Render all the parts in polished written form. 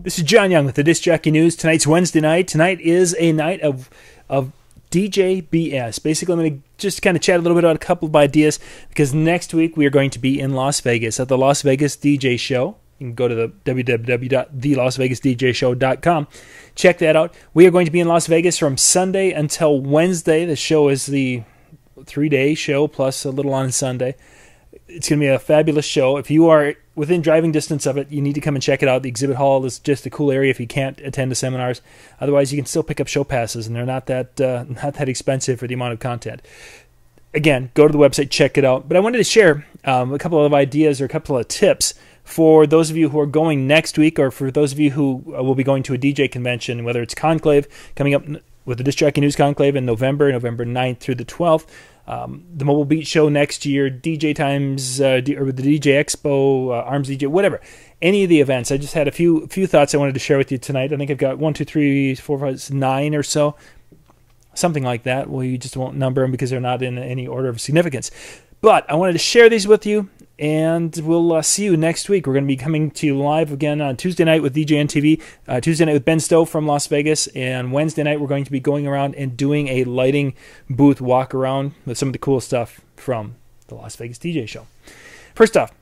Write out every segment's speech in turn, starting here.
This is John Young with the Disc Jockey News. Tonight's Wednesday night. Tonight is a night of DJ BS. Basically, I'm going to just kind of chat a little bit about a couple of ideas because next week we are going to be in Las Vegas at the Las Vegas DJ Show. You can go to the www.thelasvegasdjshow.com. Check that out. We are going to be in Las Vegas from Sunday until Wednesday. The show is the 3-day show plus a little on Sunday. It's going to be a fabulous show. If you are within driving distance of it, you need to come and check it out. The exhibit hall is just a cool area if you can't attend the seminars. Otherwise, you can still pick up show passes, and they're not that expensive for the amount of content. Again, go to the website, check it out. But I wanted to share a couple of ideas or a couple of tips for those of you who are going next week, or for those of you who will be going to a DJ convention, whether it's Conclave, coming up with the Disc Jockey News Conclave in November 9th through the 12th. The Mobile Beat Show next year, DJ Times, or the DJ Expo, Arms DJ, whatever. Any of the events. I just had a few thoughts I wanted to share with you tonight. I think I've got 1, 2, 3, 4, 5, 9 or so. Something like that. Well, you just won't number them because they're not in any order of significance. But I wanted to share these with you, and we'll see you next week. We're going to be coming to you live again on Tuesday night with DJNTV, Tuesday night with Ben Stowe from Las Vegas, and Wednesday night we're going to be going around and doing a lighting booth walk around with some of the cool stuff from the Las Vegas DJ Show. First off,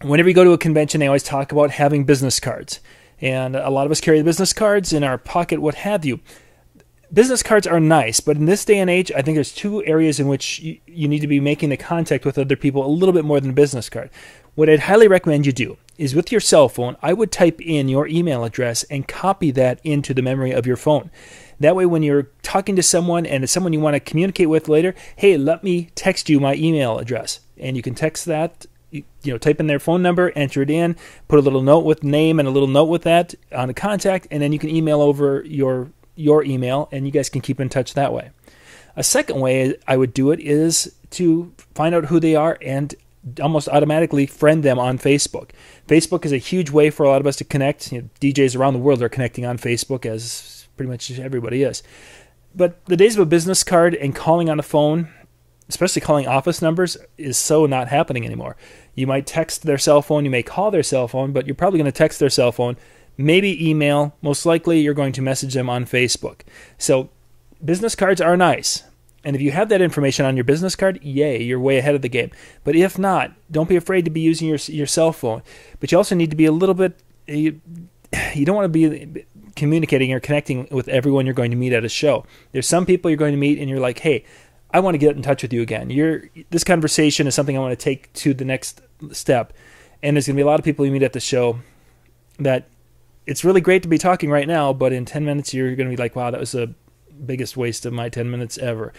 whenever you go to a convention, they always talk about having business cards, and a lot of us carry the business cards in our pocket, what have you. Business cards are nice, but in this day and age, I think there's two areas in which you need to be making the contact with other people a little bit more than a business card. What I'd highly recommend you do is with your cell phone, I would type in your email address and copy that into the memory of your phone. That way when you're talking to someone and it's someone you want to communicate with later, hey, let me text you my email address. And you can text that, type in their phone number, enter it in, put a little note with name and a little note with that on a contact, and then you can email over your email, and you guys can keep in touch that way. A second way I would do it is to find out who they are and almost automatically friend them on Facebook. Facebook is a huge way for a lot of us to connect. DJs around the world are connecting on Facebook, as pretty much everybody is. But the days of a business card and calling on a phone, especially calling office numbers, is so not happening anymore. You might text their cell phone, you may call their cell phone, but you're probably going to text their cell phone, maybe email. Most likely you're going to message them on Facebook. So business cards are nice. And if you have that information on your business card, yay, you're way ahead of the game. But if not, don't be afraid to be using your cell phone. But you also need to be a little bit, you don't want to be communicating or connecting with everyone you're going to meet at a show. There's some people you're going to meet and you're like, hey, I want to get in touch with you again. This conversation is something I want to take to the next step. And there's going to be a lot of people you meet at the show that it's really great to be talking right now, but in 10 minutes you're going to be like, wow, that was the biggest waste of my 10 minutes ever.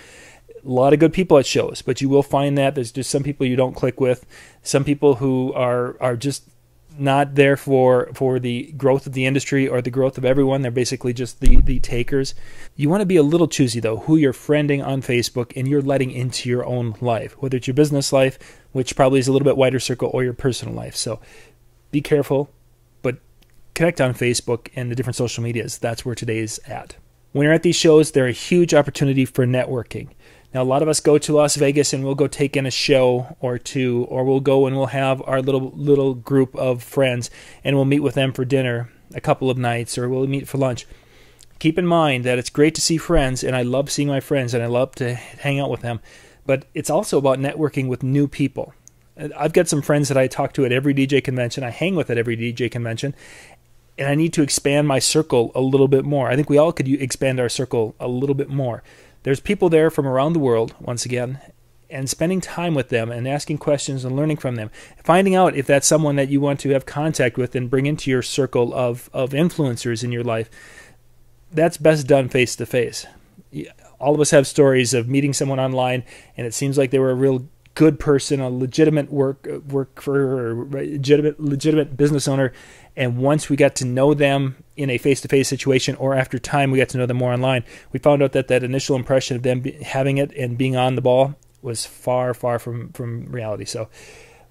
A lot of good people at shows, but you will find that there's just some people you don't click with, some people who are just not there for the growth of the industry or the growth of everyone. They're basically just the takers. You want to be a little choosy, though, who you're friending on Facebook and you're letting into your own life, whether it's your business life, which probably is a little bit wider circle, or your personal life. So be careful. Connect on Facebook and the different social medias. That's where today's at. When you're at these shows, they're a huge opportunity for networking. Now, a lot of us go to Las Vegas and we'll go take in a show or two, or we'll go and we'll have our little group of friends and we'll meet with them for dinner a couple of nights, or we'll meet for lunch. Keep in mind that it's great to see friends, and I love seeing my friends and I love to hang out with them, but it's also about networking with new people. I've got some friends that I talk to at every DJ convention. I hang with at every DJ convention. And I need to expand my circle a little bit more. I think we all could expand our circle a little bit more. There's people there from around the world, once again, and spending time with them and asking questions and learning from them. Finding out if that's someone that you want to have contact with and bring into your circle of influencers in your life. That's best done face to face. All of us have stories of meeting someone online and it seems like they were a real good person, a legitimate worker, or legitimate business owner, and once we got to know them in a face-to-face situation, or after time we got to know them more online, we found out that that initial impression of them having it and being on the ball was far, far from reality. So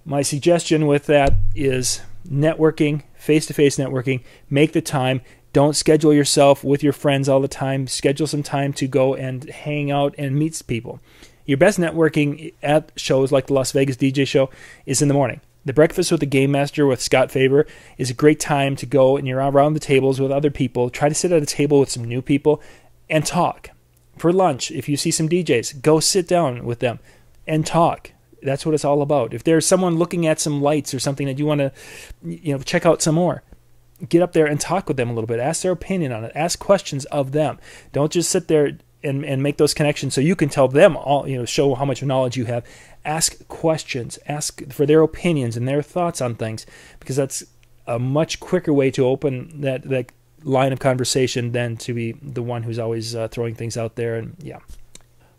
my suggestion with that is networking, face-to-face networking. Make the time. Don't schedule yourself with your friends all the time. Schedule some time to go and hang out and meet people. Your best networking at shows like the Las Vegas DJ Show is in the morning. The Breakfast with the Game Master with Scott Faber is a great time to go and you're around the tables with other people. Try to sit at a table with some new people and talk. For lunch, if you see some DJs, go sit down with them and talk. That's what it's all about. If there's someone looking at some lights or something that you want to check out some more, get up there and talk with them a little bit. Ask their opinion on it. Ask questions of them. Don't just sit there and make those connections so you can tell them all, show how much knowledge you have. Ask questions. Ask for their opinions and their thoughts on things, because that's a much quicker way to open that line of conversation than to be the one who's always throwing things out there. And yeah.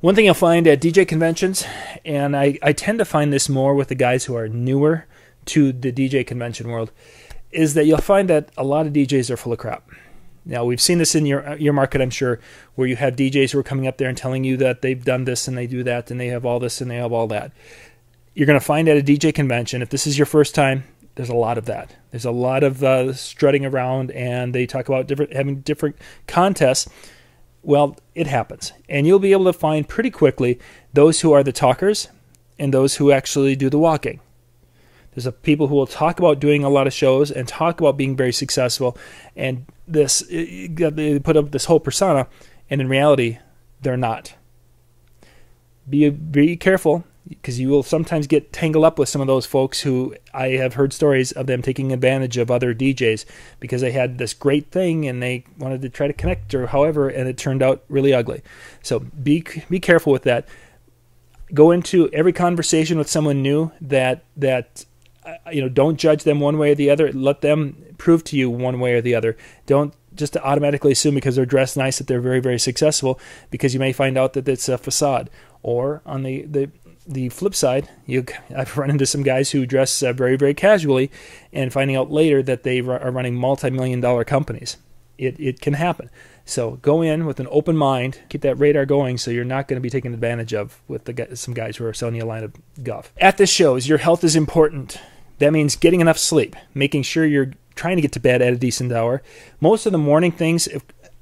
One thing you'll find at DJ conventions, and I tend to find this more with the guys who are newer to the DJ convention world, is that you'll find that a lot of DJs are full of crap. Now, we've seen this in your market, I'm sure, where you have DJs who are coming up there and telling you that they've done this and they do that and they have all this and they have all that. You're going to find at a DJ convention, if this is your first time, there's a lot of that. There's a lot of strutting around, and they talk about having different contests. Well, it happens. And you'll be able to find pretty quickly those who are the talkers and those who actually do the walking. There's people who will talk about doing a lot of shows and talk about being very successful, and they put up this whole persona, and in reality, they're not. Be careful, because you will sometimes get tangled up with some of those folks who I have heard stories of them taking advantage of other DJs because they had this great thing and they wanted to try to connect or however, and it turned out really ugly. So be careful with that. Go into every conversation with someone new that don't judge them one way or the other. Let them prove to you one way or the other. Don't just automatically assume because they're dressed nice that they're very, very successful, because you may find out that it's a facade. Or on the flip side, I've run into some guys who dress very, very casually and finding out later that they are running multi-million-dollar companies. It can happen. So go in with an open mind, keep that radar going so you're not going to be taken advantage of with some guys who are selling you a line of guff. At the shows, your health is important. That means getting enough sleep, making sure you're trying to get to bed at a decent hour. Most of the morning things,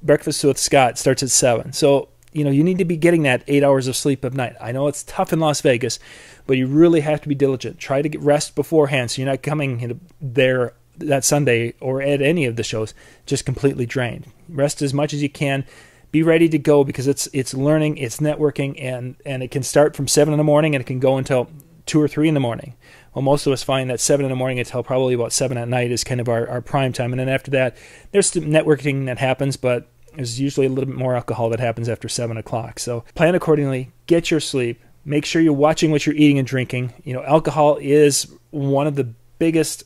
Breakfast with Scott starts at 7. So you need to be getting that 8 hours of sleep a night. I know it's tough in Las Vegas, but you really have to be diligent. Try to get rest beforehand so you're not coming there that Sunday or at any of the shows just completely drained. Rest as much as you can. Be ready to go, because it's learning, it's networking, and it can start from 7 in the morning and it can go until 2 or 3 in the morning. Well, most of us find that 7 in the morning until probably about 7 at night is kind of our prime time. And then after that, there's some networking that happens, but there's usually a little bit more alcohol that happens after 7 o'clock. So plan accordingly, get your sleep, make sure you're watching what you're eating and drinking. Alcohol is one of the biggest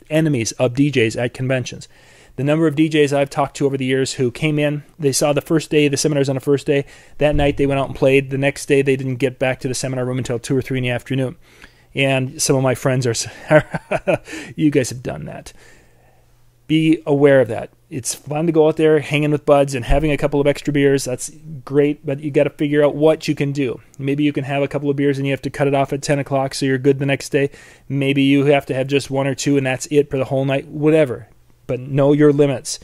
enemies of DJs at conventions. The number of DJs I've talked to over the years who came in, they saw the first day, the seminars on the first day, that night they went out and played. The next day they didn't get back to the seminar room until 2 or 3 in the afternoon. And some of my friends are, you guys have done that. Be aware of that. It's fun to go out there hanging with buds and having a couple of extra beers. That's great, but you got to figure out what you can do. Maybe you can have a couple of beers and you have to cut it off at 10 o'clock so you're good the next day. Maybe you have to have just 1 or 2 and that's it for the whole night, whatever. But know your limits.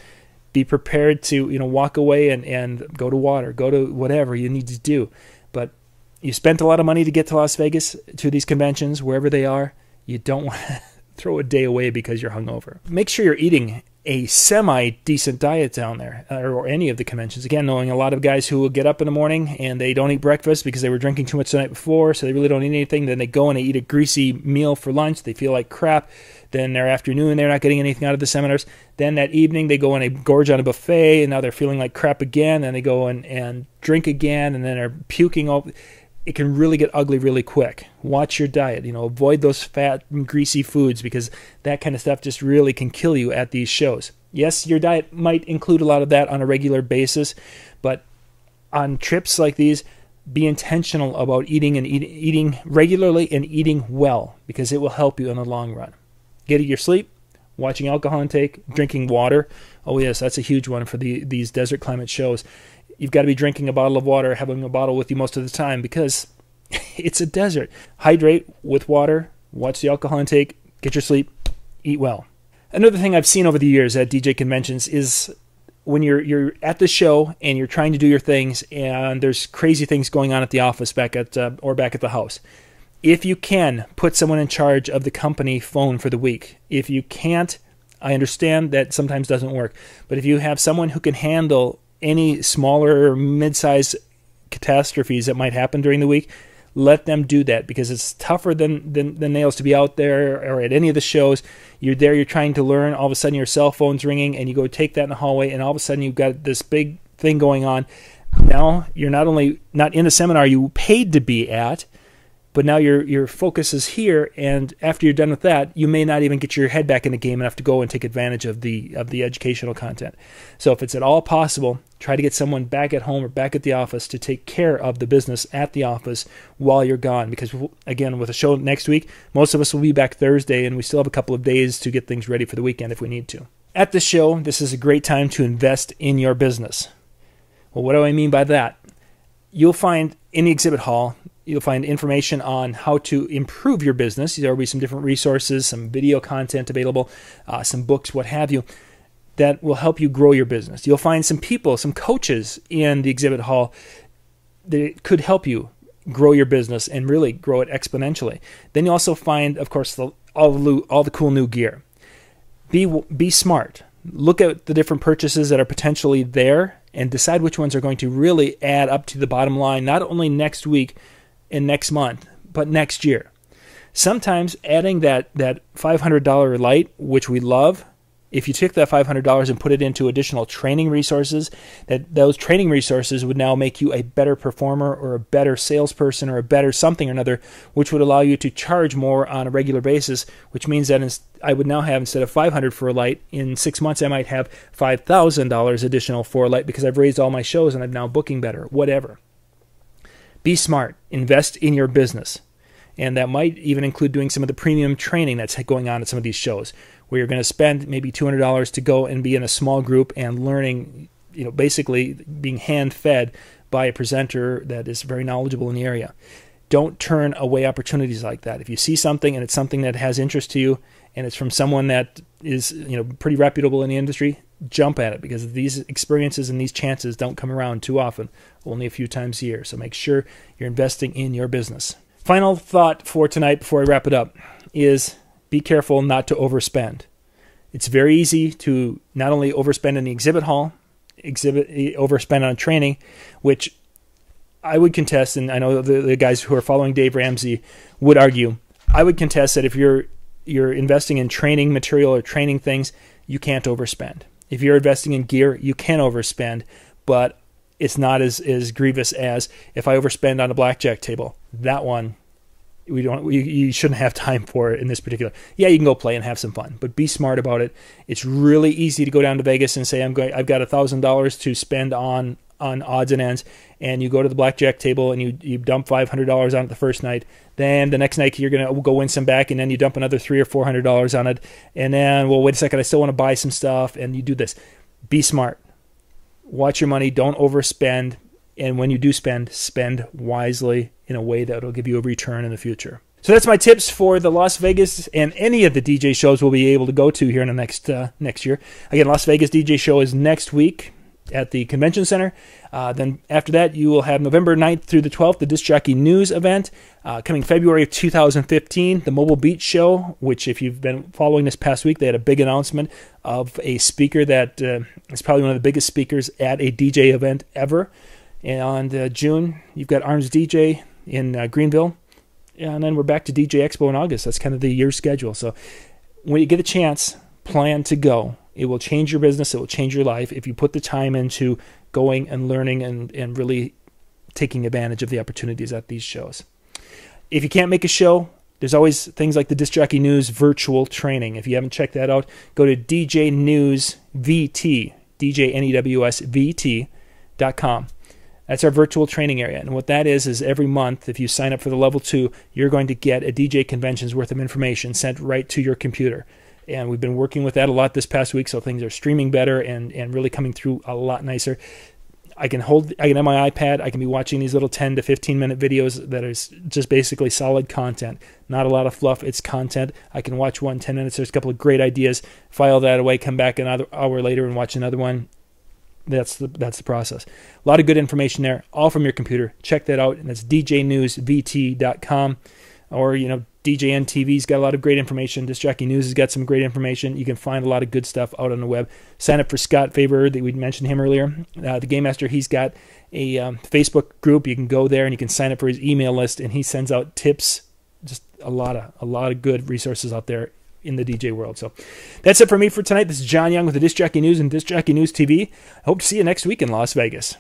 Be prepared to walk away and go to water, go to whatever you need to do. But you spent a lot of money to get to Las Vegas, to these conventions, wherever they are. You don't want to throw a day away because you're hungover. Make sure you're eating a semi-decent diet down there, or any of the conventions. Again, knowing a lot of guys who will get up in the morning and they don't eat breakfast because they were drinking too much the night before, so they really don't eat anything. Then they go and they eat a greasy meal for lunch. They feel like crap. Then their afternoon, they're not getting anything out of the seminars. Then that evening, they go and they gorge on a buffet, and now they're feeling like crap again. And they go and drink again, and then are puking all. It can really get ugly really quick. Watch your diet. Avoid those fat and greasy foods, because that kind of stuff just really can kill you at these shows. Yes, your diet might include a lot of that on a regular basis, but on trips like these, be intentional about eating regularly and eating well, because it will help you in the long run. Getting your sleep, watching alcohol intake, drinking water. Oh yes, that's a huge one for these desert climate shows. You've got to be drinking a bottle of water, having a bottle with you most of the time, because it's a desert. Hydrate with water, watch the alcohol intake, get your sleep, eat well. Another thing I've seen over the years at DJ conventions is when you're at the show and you're trying to do your things and there's crazy things going on at the office back at the house. If you can, put someone in charge of the company phone for the week. If you can't, I understand that sometimes doesn't work. But if you have someone who can handle any smaller or mid-sized catastrophes that might happen during the week, let them do that, because it's tougher than nails to be out there or at any of the shows. You're there, you're trying to learn, all of a sudden your cell phone's ringing, and you go take that in the hallway, and all of a sudden you've got this big thing going on. Now you're not only not in the seminar you paid to be at, but now your focus is here, and after you're done with that, you may not even get your head back in the game enough to go and take advantage of the educational content. So if it's at all possible, try to get someone back at home or back at the office to take care of the business at the office while you're gone. Because, again, with a show next week, most of us will be back Thursday, and we still have a couple of days to get things ready for the weekend if we need to. At the show, this is a great time to invest in your business. Well, what do I mean by that? You'll find in the exhibit hall, you'll find information on how to improve your business. There will be some different resources, some video content available, some books, what have you, that will help you grow your business. You'll find some people, some coaches in the exhibit hall that could help you grow your business and really grow it exponentially. Then you also find, of course, all the cool new gear. Be smart. Look at the different purchases that are potentially there and decide which ones are going to really add up to the bottom line, not only next week and next month, but next year. Sometimes adding that $500 light, which we love, if you took that $500 and put it into additional training resources, that those training resources would now make you a better performer or a better salesperson or a better something or another, which would allow you to charge more on a regular basis, which means that I would now have, instead of $500 for a light, in 6 months I might have $5,000 additional for a light because I've raised all my shows and I'm now booking better, whatever. Be smart. Invest in your business. And that might even include doing some of the premium training that's going on at some of these shows, where you're going to spend maybe $200 to go and be in a small group and learning, basically being hand-fed by a presenter that is very knowledgeable in the area. Don't turn away opportunities like that. If you see something and it's something that has interest to you and it's from someone that is pretty reputable in the industry, jump at it, because these experiences and these chances don't come around too often, only a few times a year. So make sure you're investing in your business. Final thought for tonight before I wrap it up is be careful not to overspend. It's very easy to not only overspend in the exhibit hall, overspend on training, which I would contest, and I know the guys who are following Dave Ramsey would argue, I would contest that if you're investing in training material or training things, you can't overspend. If you're investing in gear, you can overspend, but it's not as grievous as if I overspend on a blackjack table. That one, you shouldn't have time for it in this particular. Yeah, you can go play and have some fun, but be smart about it. It's really easy to go down to Vegas and say, I've got $1,000 to spend on odds and ends, and you go to the blackjack table and you dump $500 on it the first night. Then the next night you're going to go win some back, and then you dump another $300 or $400 on it, and then, well, wait a second, I still want to buy some stuff, and you do this. Be smart. Watch your money. Don't overspend. And when you do spend wisely in a way that will give you a return in the future. So that's my tips for the Las Vegas and any of the DJ shows we'll be able to go to here in the next year. Again, Las Vegas DJ show is next week at the Convention Center. Then after that, you will have November 9th through the 12th, the Disc Jockey News event. Coming February of 2015, the Mobile Beat Show, which if you've been following this past week, they had a big announcement of a speaker that is probably one of the biggest speakers at a DJ event ever. And June, you've got Arms DJ in Greenville. And then we're back to DJ Expo in August. That's kind of the year's schedule. So when you get a chance, plan to go. It will change your business. It will change your life if you put the time into going and learning and really taking advantage of the opportunities at these shows. If you can't make a show, there's always things like the Disc Jockey News virtual training. If you haven't checked that out, go to DJ News VT, DJNEWSVT.com. That's our virtual training area. And what that is every month, if you sign up for the level 2, you're going to get a DJ convention's worth of information sent right to your computer. And we've been working with that a lot this past week, so things are streaming better and really coming through a lot nicer. I can have my iPad, I can be watching these little 10 to 15 minute videos that is just basically solid content. Not a lot of fluff, it's content. I can watch 10 minutes, there's a couple of great ideas, file that away, come back another hour later and watch another one. That's the process. A lot of good information there, all from your computer. Check that out, and that's DJNewsVT.com. or, DJNTV's got a lot of great information. Disc Jockey News has got some great information. You can find a lot of good stuff out on the web. Sign up for Scott Faber, that we mentioned him earlier. The Game Master, he's got a Facebook group. You can go there and you can sign up for his email list, and he sends out tips. Just a lot of good resources out there in the DJ world. So that's it for me for tonight. This is John Young with the Disc Jockey News and Disc Jockey News TV. I hope to see you next week in Las Vegas.